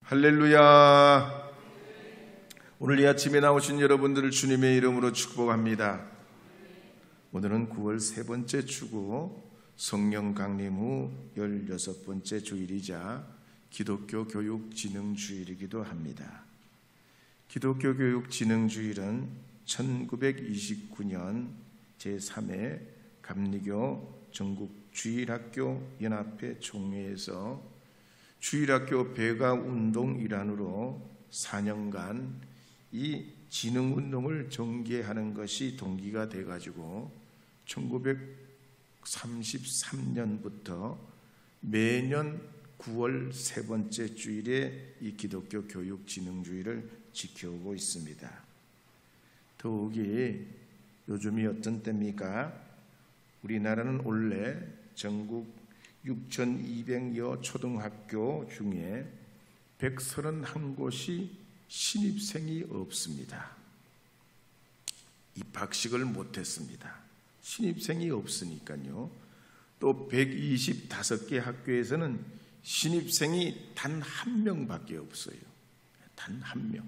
할렐루야. 오늘 이 아침에 나오신 여러분들을 주님의 이름으로 축복합니다. 오늘은 9월 세 번째 주고 성령 강림 후 16번째 주일이자 기독교 교육진흥주일이기도 합니다. 기독교 교육진흥주일은 1929년 제3회 감리교 전국주일학교 연합회 총회에서 주일학교 배가운동 일환으로 4년간 이 진흥운동을 전개하는 것이 동기가 돼가지고 1933년부터 매년 9월 세 번째 주일에 이 기독교 교육진흥주일을 지켜오고 있습니다. 더욱이 요즘이 어떤 때입니까? 우리나라는 원래 전국 6,200여 초등학교 중에 131곳이 신입생이 없습니다. 입학식을 못했습니다. 신입생이 없으니까요. 또 125개 학교에서는 신입생이 단 한 명밖에 없어요. 단 한 명.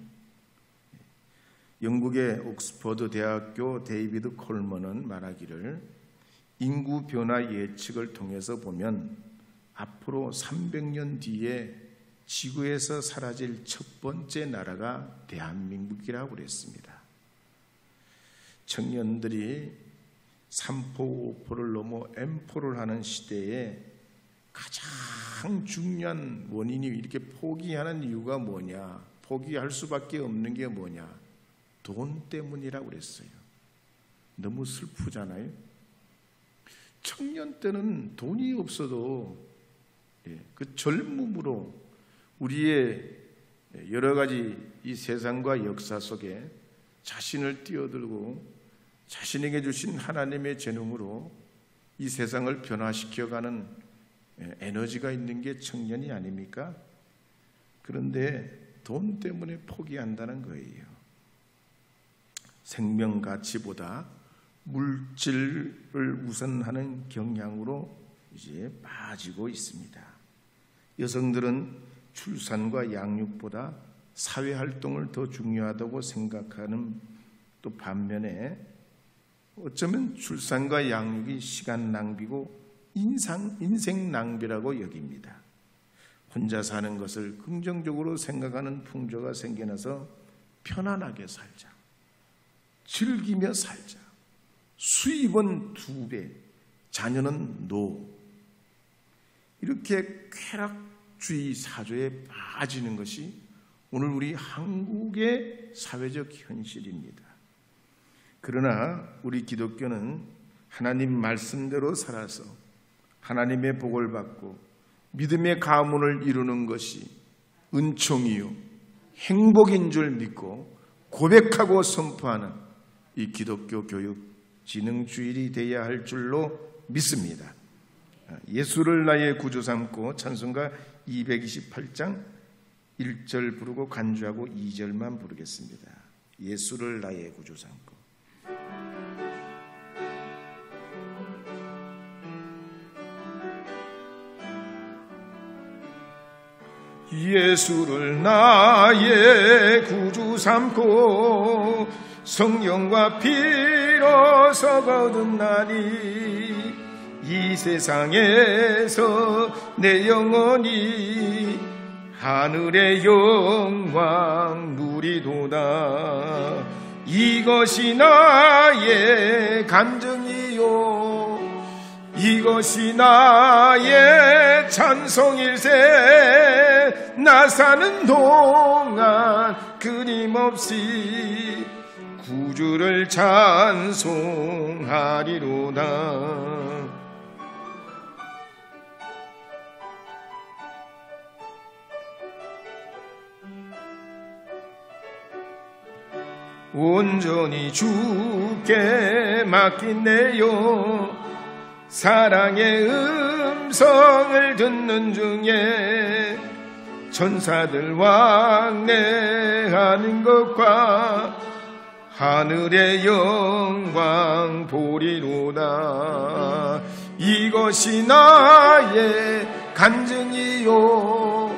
영국의 옥스퍼드 대학교 데이비드 콜먼은 말하기를 인구 변화 예측을 통해서 보면 앞으로 300년 뒤에 지구에서 사라질 첫 번째 나라가 대한민국이라고 그랬습니다. 청년들이 3포, 5포를 넘어 M포를 하는 시대에 가장 중요한 원인이 이렇게 포기하는 이유가 뭐냐? 포기할 수밖에 없는 게 뭐냐? 돈 때문이라고 그랬어요. 너무 슬프잖아요. 청년 때는 돈이 없어도 그 젊음으로 우리의 여러 가지 이 세상과 역사 속에 자신을 뛰어들고 자신에게 주신 하나님의 재능으로 이 세상을 변화시켜가는 에너지가 있는 게 청년이 아닙니까? 그런데 돈 때문에 포기한다는 거예요. 생명 가치보다 물질을 우선하는 경향으로 이제 빠지고 있습니다. 여성들은 출산과 양육보다 사회활동을 더 중요하다고 생각하는 또 반면에 어쩌면 출산과 양육이 시간 낭비고 인생 낭비라고 여깁니다. 혼자 사는 것을 긍정적으로 생각하는 풍조가 생겨나서 편안하게 살자, 즐기며 살자, 수입은 2배, 자녀는 노, 이렇게 쾌락주의 사조에 빠지는 것이 오늘 우리 한국의 사회적 현실입니다. 그러나 우리 기독교는 하나님 말씀대로 살아서 하나님의 복을 받고 믿음의 가문을 이루는 것이 은총이요 행복인 줄 믿고 고백하고 선포하는 이 기독교 교육 진흥주일이 되어야 할 줄로 믿습니다. 예수를 나의 구주 삼고 찬송가 228장 1절 부르고 간주하고 2절만 부르겠습니다. 예수를 나의 구주 삼고. 예수를 나의 구주 삼고 성령과 피로서 거듭 나니 이 세상에서 내 영혼이 하늘의 영광 누리도다. 이것이 나의 간증이요 이것이 나의 찬송일세. 나 사는 동안 끊임없이 구주를 찬송하리로다. 온전히 주께 맡긴 내요 사랑의 음성을 듣는 중에 천사들 왕래하는 것과 하늘의 영광 보리로다. 이것이 나의 간증이요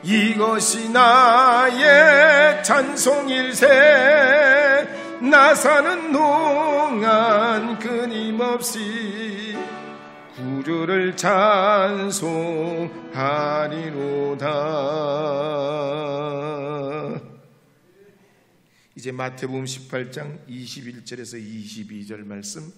이것이 나의 찬송일세. 나 사는 동안 끊임없이 구주를 찬송하리로다. 이제 마태복음 18장 21절에서 22절 말씀,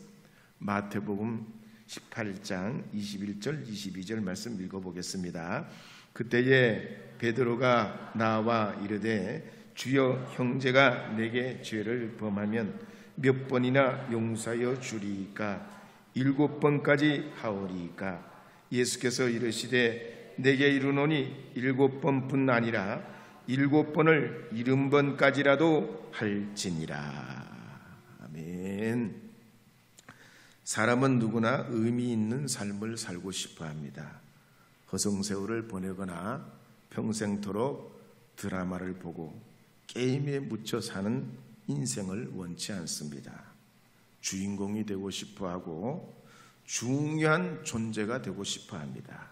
마태복음 18장 21절 22절 말씀 읽어보겠습니다. 그때에 베드로가 나와 이르되 주여, 형제가 내게 죄를 범하면 몇 번이나 용서하여 주리이까? 7번까지 하오리이까? 예수께서 이르시되 내게 이르노니 7번뿐 아니라 7번을 70번까지라도 할지니라. 아멘. 사람은 누구나 의미 있는 삶을 살고 싶어 합니다. 허송세월을 보내거나 평생토록 드라마를 보고 게임에 묻혀 사는 인생을 원치 않습니다. 주인공이 되고 싶어 하고 중요한 존재가 되고 싶어 합니다.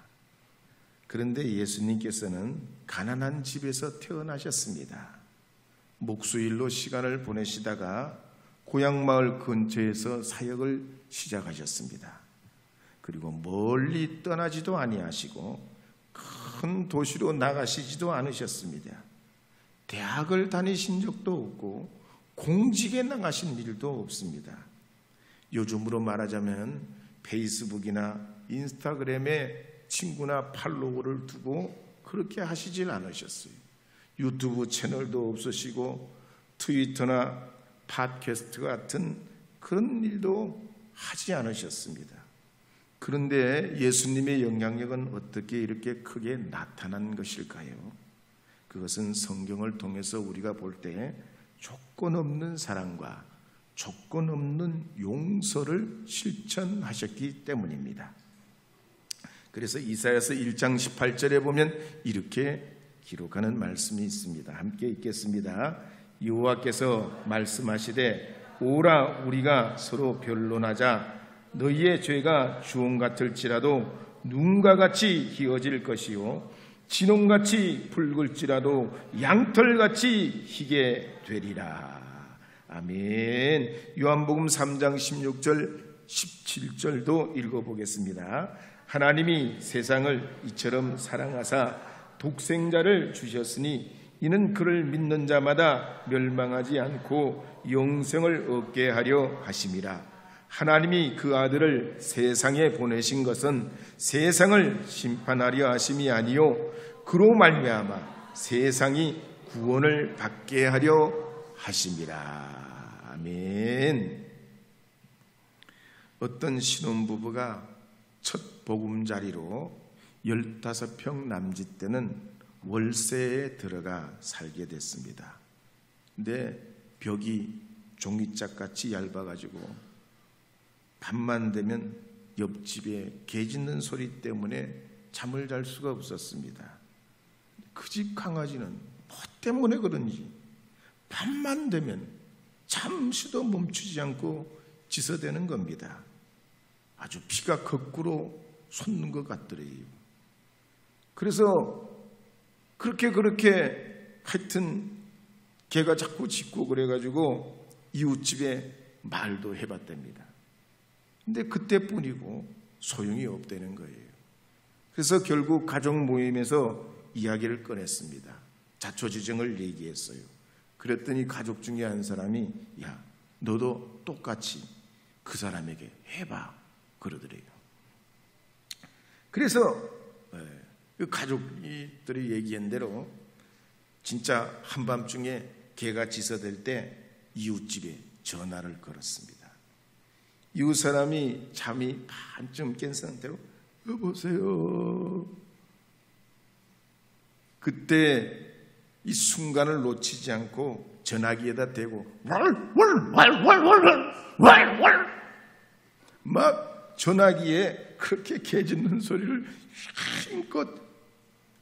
그런데 예수님께서는 가난한 집에서 태어나셨습니다. 목수일로 시간을 보내시다가 고향마을 근처에서 사역을 시작하셨습니다. 그리고 멀리 떠나지도 아니하시고 큰 도시로 나가시지도 않으셨습니다. 대학을 다니신 적도 없고 공직에 나가신 일도 없습니다. 요즘으로 말하자면 페이스북이나 인스타그램에 친구나 팔로워를 두고 그렇게 하시질 않으셨어요. 유튜브 채널도 없으시고 트위터나 팟캐스트 같은 그런 일도 하지 않으셨습니다. 그런데 예수님의 영향력은 어떻게 이렇게 크게 나타난 것일까요? 그것은 성경을 통해서 우리가 볼 때 조건 없는 사랑과 조건 없는 용서를 실천하셨기 때문입니다. 그래서 이사야서 1장 18절에 보면 이렇게 기록하는 말씀이 있습니다. 함께 읽겠습니다. 여호와께서 말씀하시되 오라, 우리가 서로 변론하자. 너희의 죄가 주홍 같을지라도 눈과 같이 희어질 것이요 진홍같이 붉을지라도 양털같이 희게 되리라. 아멘. 요한복음 3장 16절 17절도 읽어보겠습니다. 하나님이 세상을 이처럼 사랑하사 독생자를 주셨으니 이는 그를 믿는 자마다 멸망하지 않고 영생을 얻게 하려 하심이라. 하나님이 그 아들을 세상에 보내신 것은 세상을 심판하려 하심이 아니요 그로 말미암아 세상이 구원을 받게 하려 하심이라. 아멘. 어떤 신혼부부가 첫 보금자리로 15평 남짓 되는 월세에 들어가 살게 됐습니다. 근데 벽이 종이짝같이 얇아가지고 밤만 되면 옆집에 개 짖는 소리 때문에 잠을 잘 수가 없었습니다. 그 집 강아지는 뭐 때문에 그런지 밤만 되면 잠시도 멈추지 않고 짖어대는 겁니다. 아주 피가 거꾸로 솟는 것 같더래요. 그래서 그렇게 하여튼 개가 자꾸 짖고 그래가지고 이웃집에 말도 해봤답니다. 근데 그때뿐이고 소용이 없다는 거예요. 그래서 결국 가족 모임에서 이야기를 꺼냈습니다. 자초지정을 얘기했어요. 그랬더니 가족 중에 한 사람이 야, 너도 똑같이 그 사람에게 해봐 그러더래요. 그래서 그 가족들이 얘기한 대로 진짜 한밤중에 개가 짖어댈 때 이웃집에 전화를 걸었습니다. 이웃 사람이 잠이 반쯤 깬 상태로 여보세요. 그때 이 순간을 놓치지 않고 전화기에다 대고 막 전화기에 그렇게 개 짖는 소리를 힘껏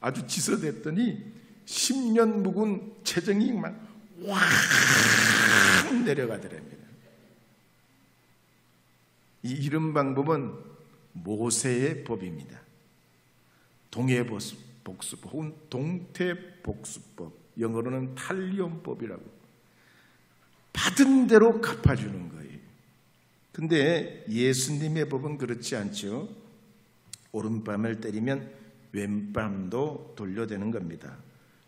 아주 짖어댔더니 10년 묵은 체정이 막 확 내려가더랍니다. 이 이런 방법은 모세의 법입니다. 동해버섯 복수법 혹은 동태복수법, 영어로는 탈리온법이라고. 받은 대로 갚아주는 거예요. 근데 예수님의 법은 그렇지 않죠. 오른뺨을 때리면 왼뺨도 돌려대는 겁니다.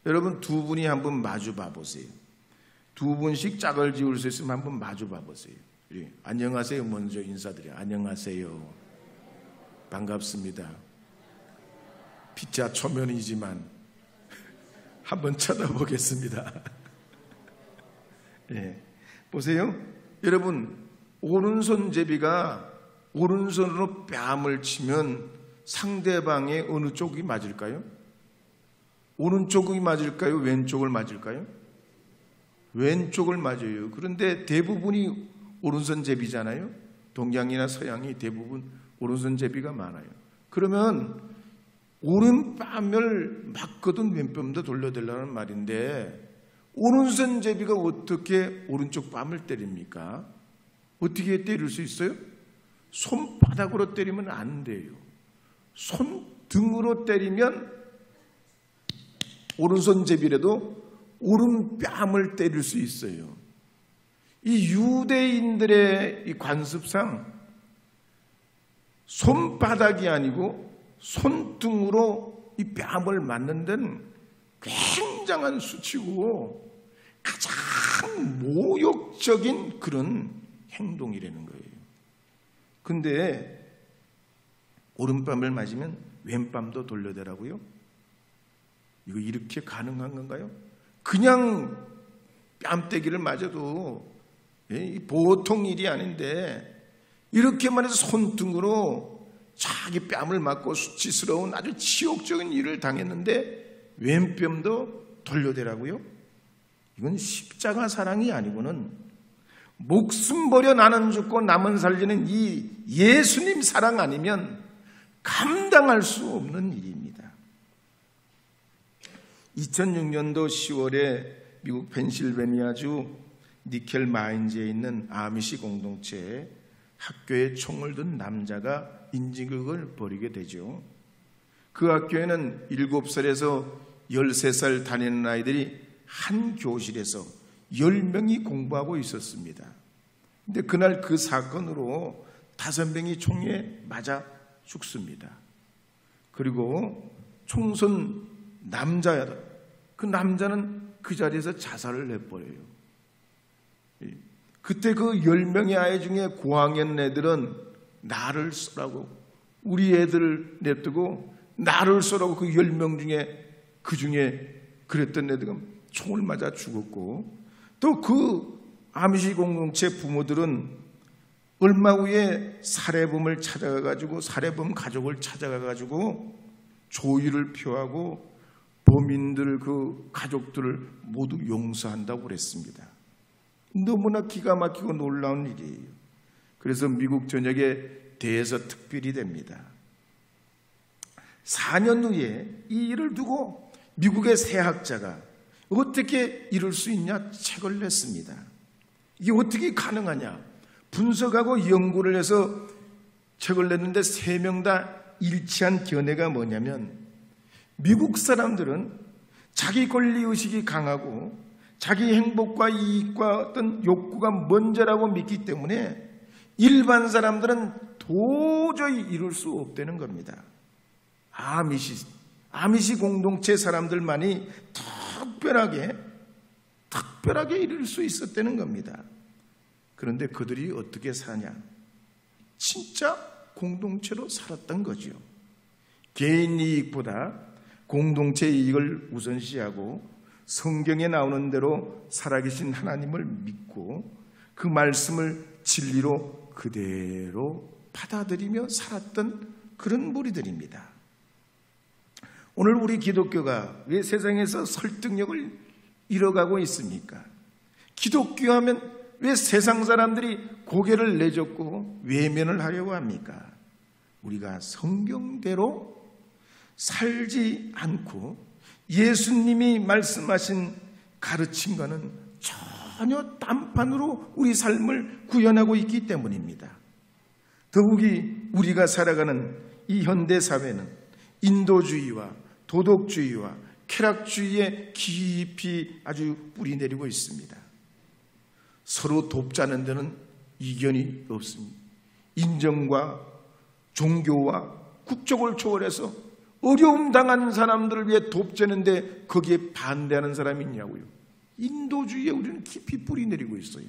여러분, 두 분이 한번 마주 봐보세요. 두 분씩 짝을 지을 수 있으면 한번 마주 봐보세요. 안녕하세요. 먼저 인사드려요. 안녕하세요. 반갑습니다. 피자 초면이지만 한번 쳐다보겠습니다. 네. 보세요. 여러분, 오른손잡이가 오른손으로 뺨을 치면 상대방의 어느 쪽이 맞을까요? 오른쪽이 맞을까요? 왼쪽을 맞을까요? 왼쪽을 맞아요. 그런데 대부분이 오른손잡이잖아요. 동양이나 서양이 대부분 오른손잡이가 많아요. 그러면 오른뺨을 맞거든 왼뺨도 돌려달라는 말인데, 오른손잡이가 어떻게 오른쪽 뺨을 때립니까? 어떻게 때릴 수 있어요? 손바닥으로 때리면 안 돼요. 손등으로 때리면 오른손잡이라도 오른뺨을 때릴 수 있어요. 이 유대인들의 이 관습상 손바닥이 아니고 손등으로 이 뺨을 맞는 데는 굉장한 수치고 가장 모욕적인 그런 행동이라는 거예요. 근데 오른뺨을 맞으면 왼뺨도 돌려대라고요? 이거 이렇게 가능한 건가요? 그냥 뺨때기를 맞아도 보통 일이 아닌데, 이렇게만 해서 손등으로 자기 뺨을 맞고 수치스러운 아주 치욕적인 일을 당했는데 왼뺨도 돌려대라고요? 이건 십자가 사랑이 아니고는 목숨 버려 나는 죽고 남은 살리는 이 예수님 사랑 아니면 감당할 수 없는 일입니다. 2006년도 10월에 미국 펜실베니아주 니켈 마인즈에 있는 아미시 공동체에 학교에 총을 든 남자가 인질극을 벌이게 되죠. 그 학교에는 7살에서 13살 다니는 아이들이 한 교실에서 10명이 공부하고 있었습니다. 근데 그날 그 사건으로 5명이 총에 맞아 죽습니다. 그리고 총선 남자야. 그 남자는 그 자리에서 자살을 해버려요. 그때 그 10명의 아이 중에 고학년 애들은 나를 쏘라고, 우리 애들을 냅두고 나를 쏘라고 그 10명 중에 그 중에 그랬던 애들은 총을 맞아 죽었고, 또 그 아미시 공동체 부모들은 얼마 후에 살해범을 찾아가가지고 살해범 가족을 찾아가가지고 조의를 표하고 범인들 그 가족들을 모두 용서한다고 그랬습니다. 너무나 기가 막히고 놀라운 일이에요. 그래서 미국 전역에 대해서 특별히 됩니다. 4년 후에 이 일을 두고 미국의 새 학자가 어떻게 이럴 수 있냐 책을 냈습니다. 이게 어떻게 가능하냐 분석하고 연구를 해서 책을 냈는데 3명 다 일치한 견해가 뭐냐면, 미국 사람들은 자기 권리의식이 강하고 자기 행복과 이익과 어떤 욕구가 먼저라고 믿기 때문에 일반 사람들은 도저히 이룰 수 없다는 겁니다. 아미시 공동체 사람들만이 특별하게 이룰 수 있었다는 겁니다. 그런데 그들이 어떻게 사냐? 진짜 공동체로 살았던 거죠. 개인 이익보다 공동체 이익을 우선시하고 성경에 나오는 대로 살아계신 하나님을 믿고 그 말씀을 진리로 그대로 받아들이며 살았던 그런 무리들입니다. 오늘 우리 기독교가 왜 세상에서 설득력을 잃어가고 있습니까? 기독교 하면 왜 세상 사람들이 고개를 내젓고 외면을 하려고 합니까? 우리가 성경대로 살지 않고 예수님이 말씀하신 가르침과는 전혀 딴판으로 우리 삶을 구현하고 있기 때문입니다. 더욱이 우리가 살아가는 이 현대사회는 인도주의와 도덕주의와 쾌락주의에 깊이 아주 뿌리 내리고 있습니다. 서로 돕자는 데는 이견이 없습니다. 인정과 종교와 국적을 초월해서 어려움 당한 사람들을 위해 돕자는데 거기에 반대하는 사람이 있냐고요. 인도주의에 우리는 깊이 뿌리 내리고 있어요.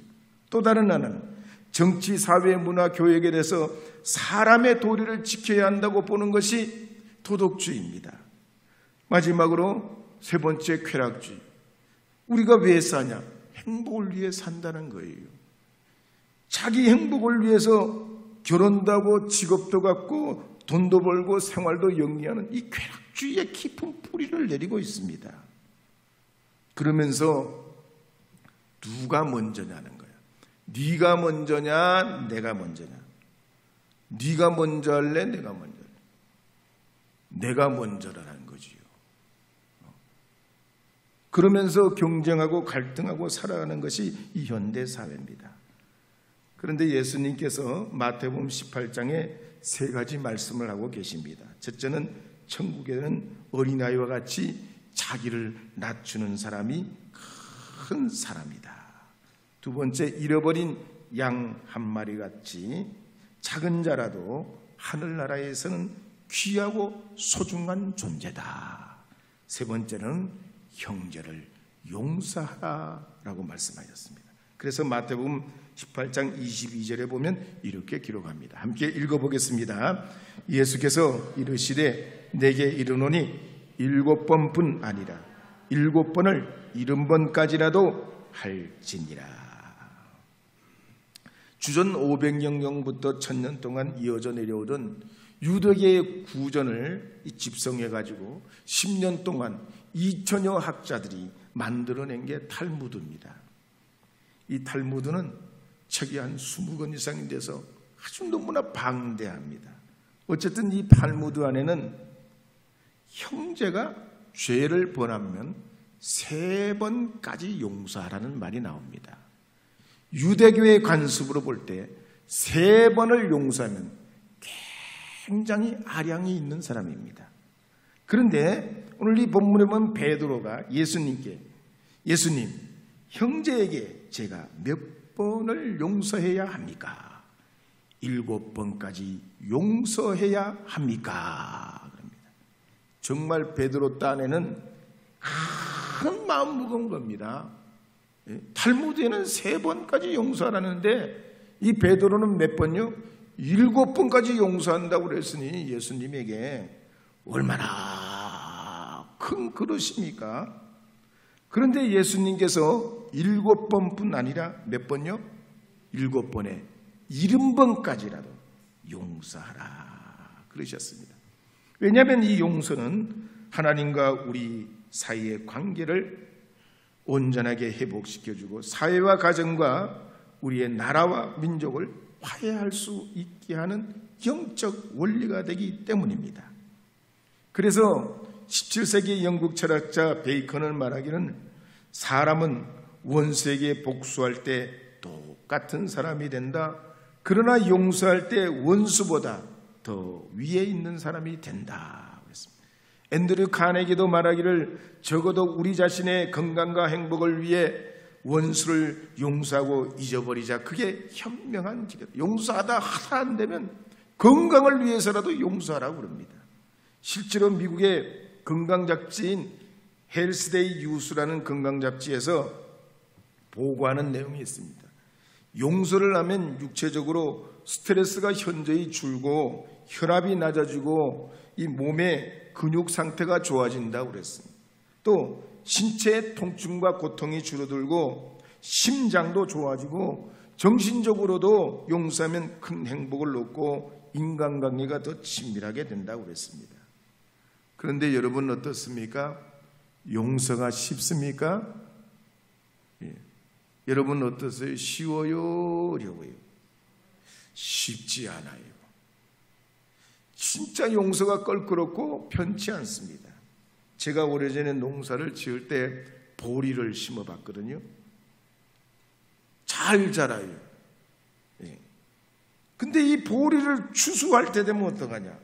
또 다른 하나는 정치, 사회, 문화, 교육에 대해서 사람의 도리를 지켜야 한다고 보는 것이 도덕주의입니다. 마지막으로 세 번째 쾌락주의. 우리가 왜 사냐? 행복을 위해 산다는 거예요. 자기 행복을 위해서 결혼도 하고 직업도 갖고 돈도 벌고 생활도 영위하는 이 쾌락주의의 깊은 뿌리를 내리고 있습니다. 그러면서 누가 먼저냐는 거예요. 네가 먼저냐 내가 먼저냐. 네가 먼저 할래 내가 먼저 할래. 내가 먼저라는 거지요. 그러면서 경쟁하고 갈등하고 살아가는 것이 이 현대 사회입니다. 그런데 예수님께서 마태복음 18장에 세 가지 말씀을 하고 계십니다. 첫째는 천국에는 어린아이와 같이 자기를 낮추는 사람이 큰 사람이다. 두 번째, 잃어버린 양 한 마리 같이 작은 자라도 하늘나라에서는 귀하고 소중한 존재다. 세 번째는 형제를 용서하라라고 말씀하셨습니다. 그래서 마태복음 18장 22절에 보면 이렇게 기록합니다. 함께 읽어보겠습니다. 예수께서 이르시되 내게 이르노니 7번뿐 아니라 7번을 70번까지라도 할지니라. 주전 500년경부터 1000년 동안 이어져 내려오던 유대계의 구전을 집성해가지고 10년 동안 2000여 학자들이 만들어낸 게 탈무드입니다. 이 탈무드는 책이 한 20권 이상이 돼서 아주 너무나 방대합니다. 어쨌든 이 탈무드 안에는 형제가 죄를 범하면 3번까지 용서하라는 말이 나옵니다. 유대교의 관습으로 볼 때 3번을 용서하면 굉장히 아량이 있는 사람입니다. 그런데 오늘 이 본문에 보면 베드로가 예수님께 예수님, 형제에게 제가 몇 번을 용서해야 합니까? 7번까지 용서해야 합니까? 그럽니다. 정말 베드로 딴에는 큰 마음 무거운 겁니다. 탈무드에는 3번까지 용서하라는데 이 베드로는 몇 번요? 7번까지 용서한다고 그랬으니 예수님에게 얼마나 큰 그릇입니까? 그런데 예수님께서 7번뿐 아니라 몇 번요? 7번에 70번까지라도 용서하라 그러셨습니다. 왜냐하면 이 용서는 하나님과 우리 사이의 관계를 온전하게 회복시켜주고 사회와 가정과 우리의 나라와 민족을 화해할 수 있게 하는 영적 원리가 되기 때문입니다. 그래서 17세기 영국 철학자 베이컨을 말하기는 사람은 원수에게 복수할 때 똑같은 사람이 된다. 그러나 용서할 때 원수보다 더 위에 있는 사람이 된다. 앤드류 카네기도 말하기를 적어도 우리 자신의 건강과 행복을 위해 원수를 용서하고 잊어버리자. 그게 현명한 지경. 용서하다 하다 안 되면 건강을 위해서라도 용서하라고 그럽니다. 실제로 미국의 건강잡지인 헬스데이 뉴스라는 건강잡지에서 보고하는 내용이 있습니다. 용서를 하면 육체적으로 스트레스가 현저히 줄고 혈압이 낮아지고 이 몸의 근육 상태가 좋아진다고 그랬습니다. 또 신체의 통증과 고통이 줄어들고 심장도 좋아지고 정신적으로도 용서하면 큰 행복을 얻고 인간관계가 더 친밀하게 된다고 그랬습니다. 그런데 여러분 어떻습니까? 용서가 쉽습니까? 예. 여러분 어떠세요? 쉬워요? 어려워요? 쉽지 않아요. 진짜 용서가 껄끄럽고 편치 않습니다. 제가 오래전에 농사를 지을 때 보리를 심어봤거든요. 잘 자라요. 예. 근데 이 보리를 추수할 때 되면 어떡하냐?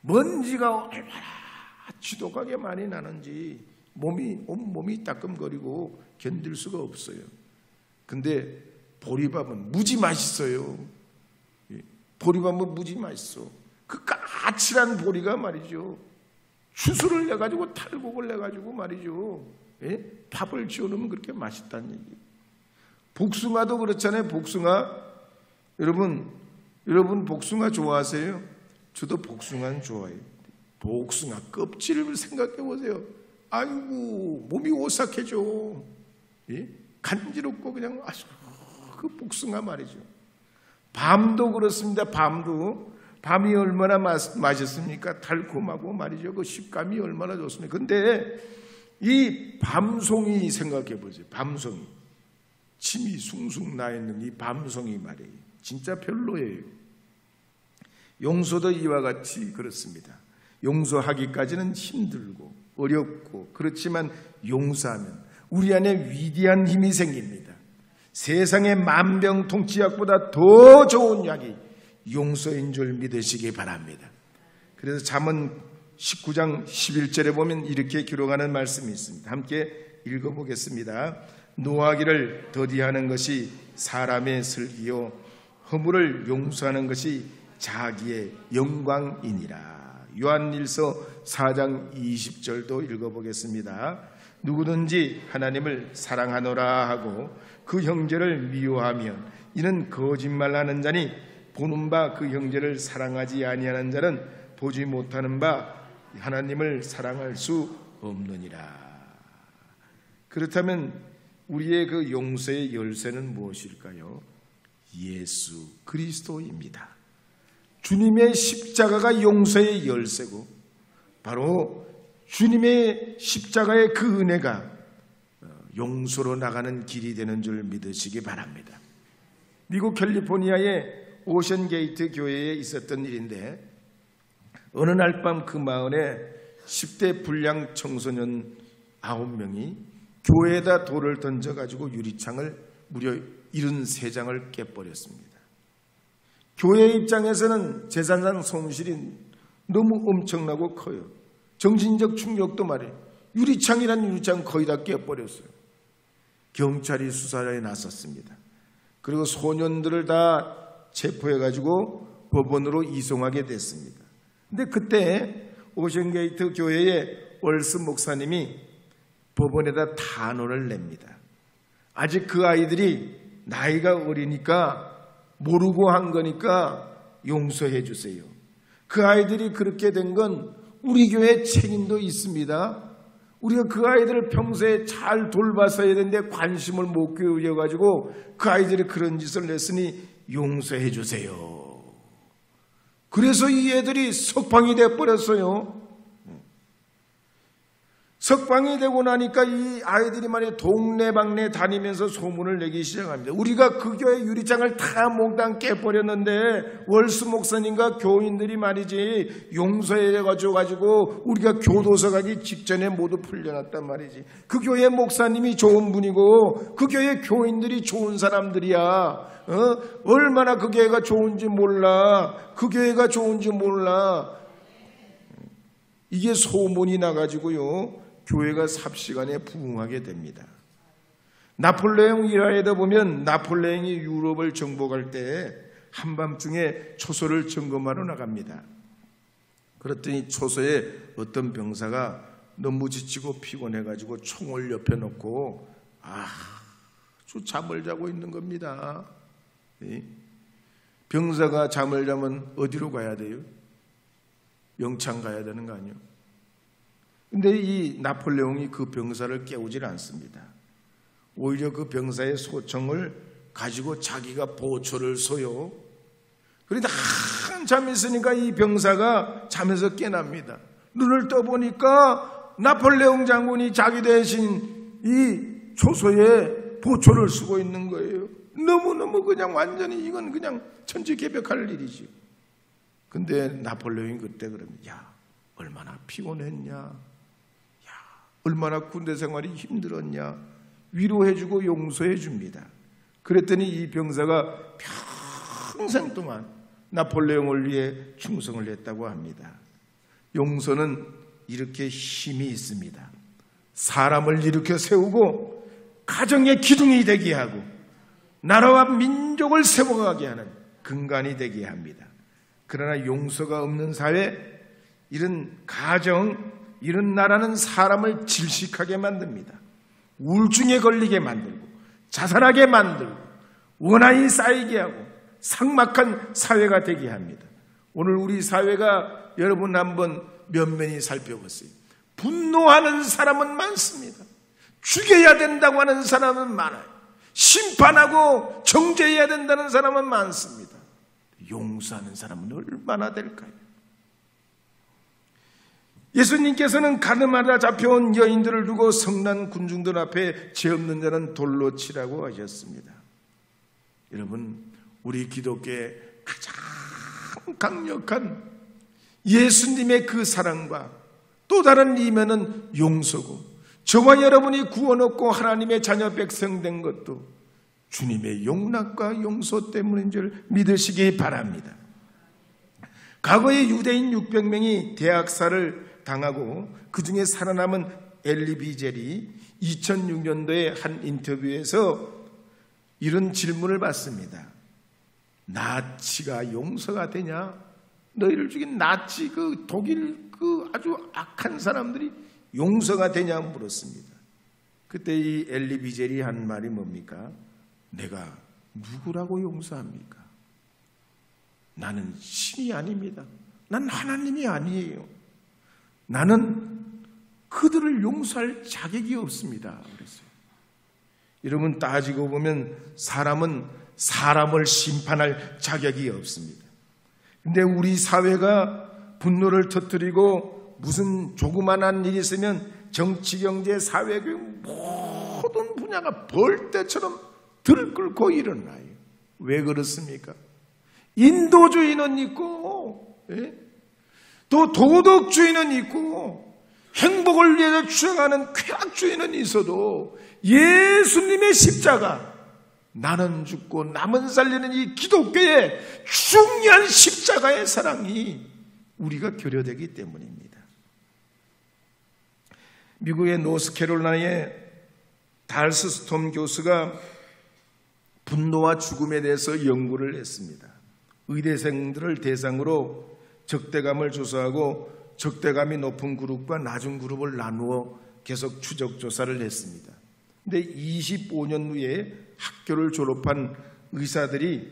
먼지가 얼마나 지독하게 많이 나는지 온몸이 따끔거리고 견딜 수가 없어요. 근데 보리밥은 무지 맛있어요. 보리밥은 무지 맛있어. 그 까칠한 보리가 말이죠, 주스를 내가지고 탈곡을 내가지고 말이죠, 밥을 지어놓으면 그렇게 맛있다는 얘기. 복숭아도 그렇잖아요. 복숭아, 여러분 복숭아 좋아하세요? 저도 복숭아는 좋아해요. 복숭아 껍질을 생각해 보세요. 아이고, 몸이 오싹해져. 간지럽고 그냥 그 복숭아 말이죠. 밤도 그렇습니다. 밤이 얼마나 맛있습니까? 달콤하고 말이죠. 그 식감이 얼마나 좋습니까? 근데 이 밤송이 생각해 보세요. 밤송이, 침이 숭숭 나 있는 이 밤송이 말이에요. 진짜 별로예요. 용서도 이와 같이 그렇습니다. 용서하기까지는 힘들고 어렵고, 그렇지만 용서하면 우리 안에 위대한 힘이 생깁니다. 세상의 만병통치약보다 더 좋은 약이 용서인 줄 믿으시기 바랍니다. 그래서 잠언 19장 11절에 보면 이렇게 기록하는 말씀이 있습니다. 함께 읽어보겠습니다. 노하기를 더디하는 것이 사람의 슬기요, 허물을 용서하는 것이 자기의 영광이니라. 요한일서 4장 20절도 읽어보겠습니다. 누구든지 하나님을 사랑하노라 하고 그 형제를 미워하면 이는 거짓말하는 자니, 보는 바 그 형제를 사랑하지 아니하는 자는 보지 못하는 바 하나님을 사랑할 수 없느니라. 그렇다면 우리의 그 용서의 열쇠는 무엇일까요? 예수 그리스도입니다. 주님의 십자가가 용서의 열쇠고, 바로 주님의 십자가의 그 은혜가 용서로 나가는 길이 되는 줄 믿으시기 바랍니다. 미국 캘리포니아의 오션게이트 교회에 있었던 일인데, 어느 날 밤 그 마을에 10대 불량 청소년 9명이 교회에다 돌을 던져가지고 유리창을 무려 73장을 깨버렸습니다. 교회 입장에서는 재산상 손실이 너무 엄청나고 커요. 정신적 충격도 말이에요. 유리창이란 유리창 거의 다 깨버렸어요. 경찰이 수사에 나섰습니다. 그리고 소년들을 다 체포해가지고 법원으로 이송하게 됐습니다. 근데 그때 오션게이트 교회의 월스 목사님이 법원에다 탄원을 냅니다. 아직 그 아이들이 나이가 어리니까 모르고 한 거니까 용서해 주세요. 그 아이들이 그렇게 된 건 우리 교회의 책임도 있습니다. 우리가 그 아이들을 평소에 잘 돌봤어야 되는데 관심을 못 기울여가지고 그 아이들이 그런 짓을 냈으니 용서해 주세요. 그래서 이 애들이 석방이 돼버렸어요. 석방이 되고 나니까 이 아이들이 말이야 동네방네 다니면서 소문을 내기 시작합니다. 우리가 그 교회 유리창을 다 몽땅 깨버렸는데 월스 목사님과 교인들이 말이지 용서해가지고 우리가 교도소 가기 직전에 모두 풀려났단 말이지. 그 교회 목사님이 좋은 분이고 그 교회 교인들이 좋은 사람들이야. 얼마나 그 교회가 좋은지 몰라. 그 교회가 좋은지 몰라. 이게 소문이 나가지고요, 교회가 삽시간에 부흥하게 됩니다. 나폴레옹 일화에도 보면 나폴레옹이 유럽을 정복할 때 한밤중에 초소를 점검하러 나갑니다. 그랬더니 초소에 어떤 병사가 너무 지치고 피곤해가지고 총을 옆에 놓고 아주 잠을 자고 있는 겁니다. 병사가 잠을 자면 어디로 가야 돼요? 영창 가야 되는 거 아니에요? 근데 이 나폴레옹이 그 병사를 깨우질 않습니다. 오히려 그 병사의 소청을 가지고 자기가 보초를 쏘요. 그런데 한참 있으니까 이 병사가 잠에서 깨납니다. 눈을 떠보니까 나폴레옹 장군이 자기 대신 이 초소에 보초를 쓰고 있는 거예요. 너무너무 그냥 완전히 이건 그냥 천지개벽할 일이지. 근데 나폴레옹이 그때 그러면 야, 얼마나 피곤했냐, 얼마나 군대 생활이 힘들었냐, 위로해주고 용서해줍니다. 그랬더니 이 병사가 평생 동안 나폴레옹을 위해 충성을 했다고 합니다. 용서는 이렇게 힘이 있습니다. 사람을 일으켜 세우고 가정의 기둥이 되게 하고 나라와 민족을 세워가게 하는 근간이 되게 합니다. 그러나 용서가 없는 사회, 이런 가정, 이런 나라는 사람을 질식하게 만듭니다. 우울증에 걸리게 만들고 자살하게 만들고 원한이 쌓이게 하고 삭막한 사회가 되게 합니다. 오늘 우리 사회가 여러분 한번 면면히 살펴보세요. 분노하는 사람은 많습니다. 죽여야 된다고 하는 사람은 많아요. 심판하고 정죄해야 된다는 사람은 많습니다. 용서하는 사람은 얼마나 될까요? 예수님께서는 가늠하다 잡혀온 여인들을 두고 성난 군중들 앞에 죄 없는 자는 돌로 치라고 하셨습니다. 여러분, 우리 기독교의 가장 강력한 예수님의 그 사랑과 또 다른 이면은 용서고, 저와 여러분이 구원 얻고 하나님의 자녀 백성 된 것도 주님의 용납과 용서 때문인 줄 믿으시기 바랍니다. 과거에 유대인 600명이 대학살을 당하고 그 중에 살아남은 엘리 비젤이 2006년도에 한 인터뷰에서 이런 질문을 받습니다. 나치가 용서가 되냐? 너희를 죽인 나치 그 독일 그 아주 악한 사람들이 용서가 되냐 물었습니다. 그때 이 엘리 비젤이 한 말이 뭡니까? 내가 누구라고 용서합니까? 나는 신이 아닙니다. 난 하나님이 아니에요. 나는 그들을 용서할 자격이 없습니다. 그랬어요. 여러분, 따지고 보면 사람은 사람을 심판할 자격이 없습니다. 근데 우리 사회가 분노를 터뜨리고 무슨 조그만한 일이 있으면 정치, 경제, 사회, 교육 모든 분야가 벌떼처럼 들끓고 일어나요. 왜 그렇습니까? 인도주의는 있고, 또 도덕주의는 있고, 행복을 위해서 주장하는 쾌락주의는 있어도 예수님의 십자가, 나는 죽고 남은 살리는 이 기독교의 중요한 십자가의 사랑이 우리가 교류되기 때문입니다. 미국의 노스캐롤라이나의 달스 스톰 교수가 분노와 죽음에 대해서 연구를 했습니다. 의대생들을 대상으로 적대감을 조사하고 적대감이 높은 그룹과 낮은 그룹을 나누어 계속 추적 조사를 했습니다. 그런데 25년 후에 학교를 졸업한 의사들이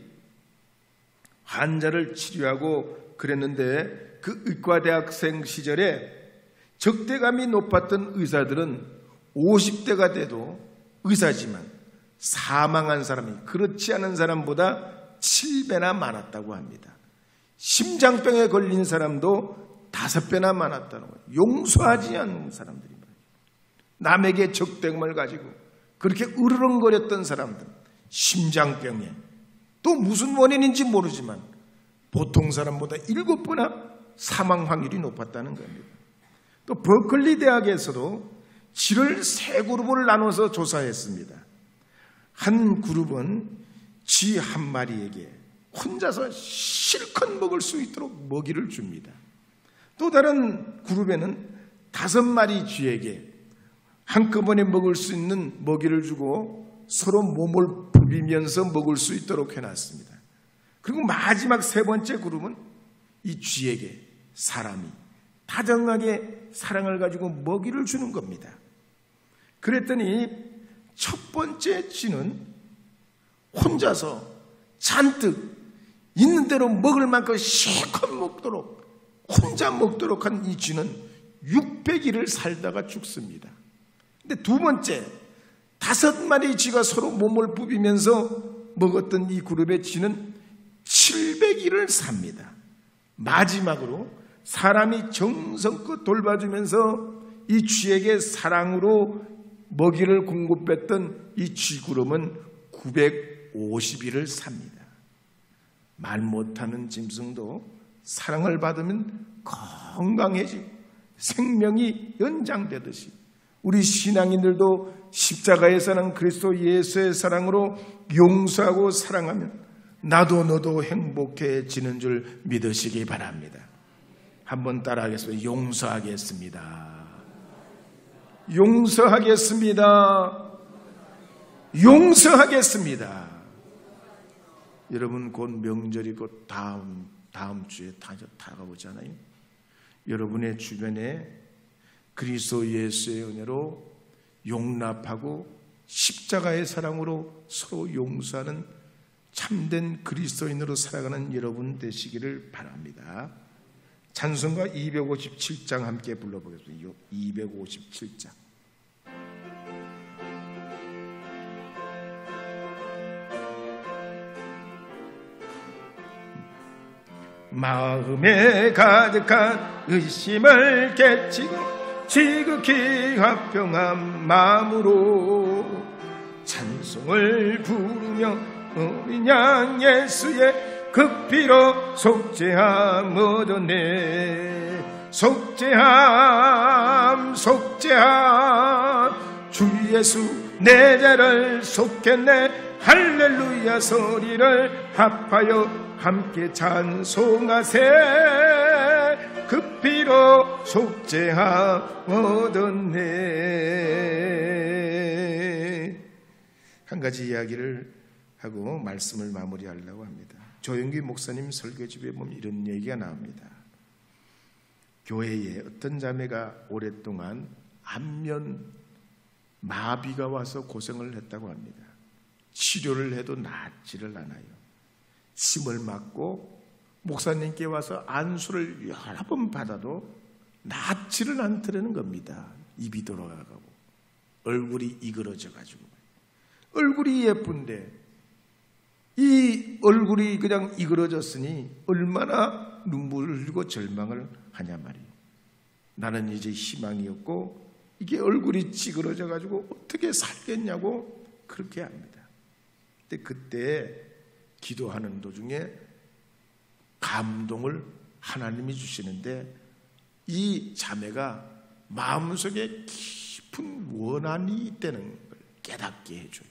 환자를 치료하고 그랬는데 그 의과대학생 시절에 적대감이 높았던 의사들은 50대가 돼도 의사지만 사망한 사람이 그렇지 않은 사람보다 7배나 많았다고 합니다. 심장병에 걸린 사람도 5배나 많았다는 거예요. 용서하지 않는 사람들이 말이에요. 남에게 적대감을 가지고 그렇게 으르렁거렸던 사람들, 심장병에 또 무슨 원인인지 모르지만 보통 사람보다 7배나 사망 확률이 높았다는 겁니다. 또 버클리 대학에서도 쥐를 3그룹을 나눠서 조사했습니다. 한 그룹은 쥐 한 마리에게 혼자서 실컷 먹을 수 있도록 먹이를 줍니다. 또 다른 그룹에는 5마리 쥐에게 한꺼번에 먹을 수 있는 먹이를 주고 서로 몸을 부비면서 먹을 수 있도록 해놨습니다. 그리고 마지막 3번째 그룹은 이 쥐에게 사람이 다정하게 사랑을 가지고 먹이를 주는 겁니다. 그랬더니 첫 번째 쥐는 혼자서 잔뜩 있는 대로 먹을 만큼 실컷 먹도록 혼자 먹도록 한 이 쥐는 600일을 살다가 죽습니다. 근데 두 번째 5마리 쥐가 서로 몸을 부비면서 먹었던 이 그룹의 쥐는 700일을 삽니다. 마지막으로 사람이 정성껏 돌봐주면서 이 쥐에게 사랑으로 먹이를 공급했던 이 쥐 그룹은 950일을 삽니다. 말 못하는 짐승도 사랑을 받으면 건강해지고 생명이 연장되듯이 우리 신앙인들도 십자가의 사랑 그리스도 예수의 사랑으로 용서하고 사랑하면 나도 너도 행복해지는 줄 믿으시기 바랍니다. 한번 따라하겠습니다. 용서하겠습니다. 용서하겠습니다. 용서하겠습니다. 여러분 곧 명절이 곧 다음 주에 다가오잖아요. 여러분의 주변에 그리스도 예수의 은혜로 용납하고 십자가의 사랑으로 서로 용서하는 참된 그리스도인으로 살아가는 여러분 되시기를 바랍니다. 찬송가 257장 함께 불러보겠습니다. 257장. 마음에 가득한 의심을 깨치고 지극히 화평한 마음으로 찬송을 부르며 어린 양 예수의 그 피로 속죄함 얻었네. 속죄함 주 예수 내 죄를 속했네. 할렐루야 소리를 합하여 함께 찬송하세. 그 피로 속죄함 얻었네. 한 가지 이야기를 하고 말씀을 마무리하려고 합니다. 조영기 목사님 설교집에 보면 이런 얘기가 나옵니다. 교회에 어떤 자매가 오랫동안 안면 마비가 와서 고생을 했다고 합니다. 치료를 해도 낫지를 않아요. 침을 맞고 목사님께 와서 안수를 여러 번 받아도 낫지를 않더라는 겁니다. 입이 돌아가고 얼굴이 이그러져 가지고. 얼굴이 예쁜데 이 얼굴이 그냥 이그러졌으니 얼마나 눈물을 흘리고 절망을 하냐 말이에요. 나는 이제 희망이 없고 이게 얼굴이 찌그러져 가지고 어떻게 살겠냐고 그렇게 합니다. 근데 그때 기도하는 도중에 감동을 하나님이 주시는데 이 자매가 마음속에 깊은 원한이 있다는 걸 깨닫게 해줘요.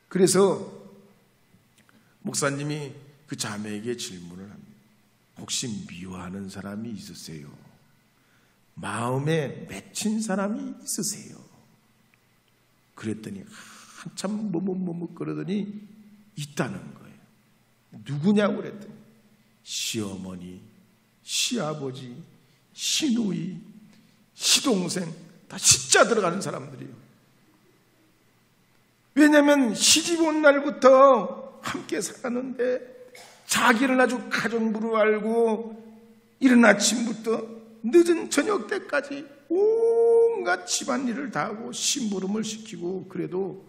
그래서 목사님이 그 자매에게 질문을 합니다. 혹시 미워하는 사람이 있으세요? 마음에 맺힌 사람이 있으세요? 그랬더니 한참 머뭇머뭇거리더니 있다는 거예요. 누구냐고 그랬더니 시어머니, 시아버지, 시누이, 시동생 다 시자 들어가는 사람들이에요. 왜냐하면 시집 온 날부터 함께 살았는데 자기를 아주 가정부로 알고 이른 아침부터 늦은 저녁 때까지 온갖 집안일을 다 하고 심부름을 시키고 그래도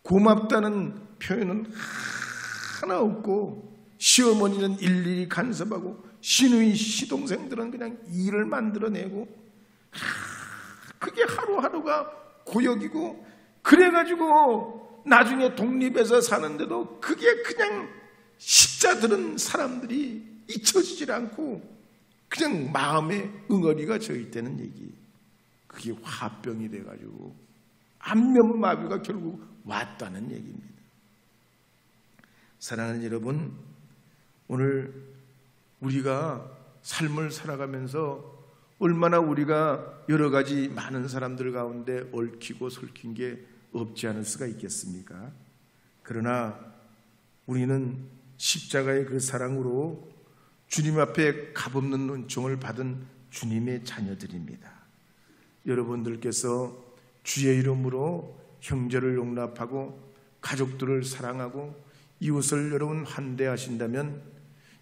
고맙다는 표현은 하나 없고 시어머니는 일일이 간섭하고 시누이 시동생들은 그냥 일을 만들어내고 그게 하루하루가 고역이고 그래가지고 나중에 독립해서 사는데도 그게 그냥 십자들은 사람들이 잊혀지질 않고 그냥 마음에 응어리가 져 있다는 얘기. 그게 화병이 돼가지고 안면마비가 결국 왔다는 얘기입니다. 사랑하는 여러분, 오늘 우리가 삶을 살아가면서 얼마나 우리가 여러 가지 많은 사람들 가운데 얽히고 설킨 게 없지 않을 수가 있겠습니까? 그러나 우리는 십자가의 그 사랑으로 주님 앞에 값없는 은총을 받은 주님의 자녀들입니다. 여러분들께서 주의 이름으로 형제를 용납하고 가족들을 사랑하고 이웃을 여러분 환대하신다면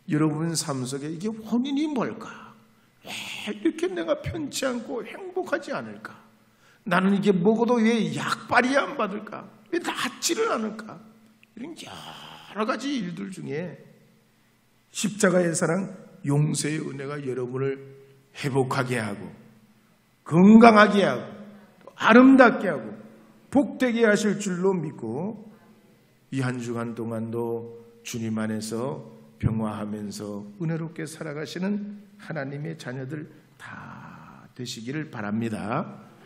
여러분 삶 속에 이게 원인이 뭘까? 왜 이렇게 내가 편치 않고 행복하지 않을까? 나는 이게 먹어도 왜 약발이 안 받을까? 왜 낫지를 않을까? 이런 여러 가지 일들 중에 십자가의 사랑, 용서의 은혜가 여러분을 회복하게 하고 건강하게 하고 아름답게 하고 복되게 하실 줄로 믿고 이 한 주간 동안도 주님 안에서 평화하면서 은혜롭게 살아가시는 하나님의 자녀들 다 되시기를 바랍니다.